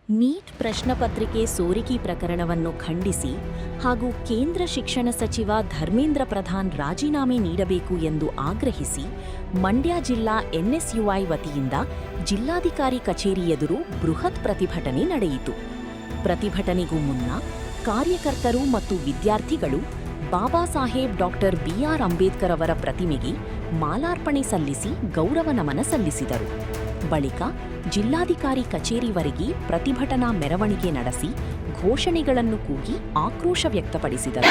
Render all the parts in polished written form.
Neat ಪ್ರಶ್ನಪತ್ರಿಕೆ ಸೋರಿಕೆ ಪ್ರಕರಣವನ್ನು ಖಂಡಿಸಿ ಹಾಗೂ ಕೇಂದ್ರ ಶಿಕ್ಷಣ ಸಚಿವ ಧರ್ಮೇಂದ್ರ ಪ್ರಧಾನ್ ರಾಜೀನಾಮೆ ನೀಡಬೇಕು ಎಂದು ಆಗ್ರಹಿಸಿ ಮಂಡ್ಯ ಜಿಲ್ಲಾ ಎನ್ಎಸ್ಯುಐ ವತಿಯಿಂದ ಜಿಲ್ಲಾಧಿಕಾರಿ ಕಚೇರಿ ಎದುರು ಬೃಹತ್ ಪ್ರತಿಭಟನೆ ನಡೆಯಿತು. ಪ್ರತಿಭಟನೆಗೂ ಮುನ್ನ ಕಾರ್ಯಕರ್ತರು ಮತ್ತು ವಿದ್ಯಾರ್ಥಿಗಳು ಬಾಬಾ ಸಾಹೇಬ್ ಡಾಕ್ಟರ್ ಬಿಆರ್ ಅಂಬೇಡ್ಕರ್ ಅವರ ಪ್ರತಿಮೆಗೆ ಮಾಲಾರ್ಪಣೆ ಸಲ್ಲಿಸಿ ಗೌರವ ನಮನ ಸಲ್ಲಿಸಿದರು. ಬಳಿಕ ಜಿಲ್ಲಾಧಿಕಾರಿ ಕಚೇರಿವರೆಗೆ ಪ್ರತಿಭಟನಾ ಮೆರವಣಿಗೆ ನಡೆಸಿ ಘೋಷಣೆಗಳನ್ನು ಕೂಗಿ ಆಕ್ರೋಶ ವ್ಯಕ್ತಪಡಿಸಿದರು.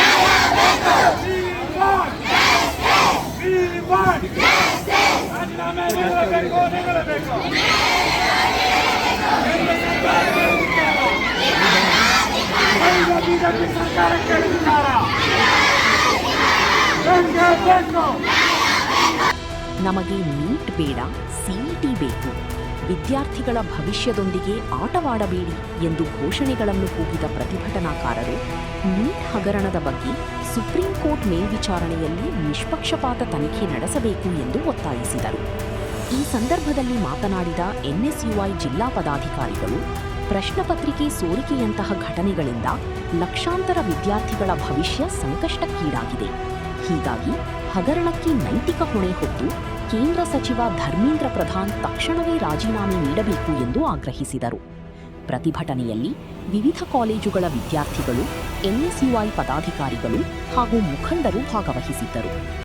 ನಮಗೆ ನೀಟ್ ಬೇಡ, ಸಿಇಟಿ ಬೇಕು, ವಿದ್ಯಾರ್ಥಿಗಳ ಭವಿಷ್ಯದೊಂದಿಗೆ ಆಟವಾಡಬೇಡಿ ಎಂದು ಘೋಷಣೆಗಳನ್ನು ಕೂಗಿದ ಪ್ರತಿಭಟನಾಕಾರರು ನೀಟ್ ಹಗರಣದ ಬಗ್ಗೆ ಸುಪ್ರೀಂ ಕೋರ್ಟ್ ಮೇಲ್ವಿಚಾರಣೆಯಲ್ಲಿ ನಿಷ್ಪಕ್ಷಪಾತ ತನಿಖೆ ನಡೆಸಬೇಕು ಎಂದು ಒತ್ತಾಯಿಸಿದರು. ಈ ಸಂದರ್ಭದಲ್ಲಿ ಮಾತನಾಡಿದ ಎನ್ಎಸ್ಯುಐ ಜಿಲ್ಲಾ ಪದಾಧಿಕಾರಿಗಳು, ಪ್ರಶ್ನಪತ್ರಿಕೆ ಸೋರಿಕೆಯಂತಹ ಘಟನೆಗಳಿಂದ ಲಕ್ಷಾಂತರ ವಿದ್ಯಾರ್ಥಿಗಳ ಭವಿಷ್ಯ ಸಂಕಷ್ಟಕ್ಕೀಡಾಗಿದೆ. ಹೀಗಾಗಿ ಹಗರಣಕ್ಕೆ ನೈತಿಕ ಹೊಣೆ ಹೊತ್ತು ಕೇಂದ್ರ ಸಚಿವ ಧರ್ಮೇಂದ್ರ ಪ್ರಧಾನ್ ತಕ್ಷಣವೇ ರಾಜೀನಾಮೆ ನೀಡಬೇಕು ಎಂದು ಆಗ್ರಹಿಸಿದರು. ಪ್ರತಿಭಟನೆಯಲ್ಲಿ ವಿವಿಧ ಕಾಲೇಜುಗಳ ವಿದ್ಯಾರ್ಥಿಗಳು, ಎನ್ಎಸ್ಯುಐ ಪದಾಧಿಕಾರಿಗಳು ಹಾಗೂ ಮುಖಂಡರು ಭಾಗವಹಿಸಿದ್ದರು.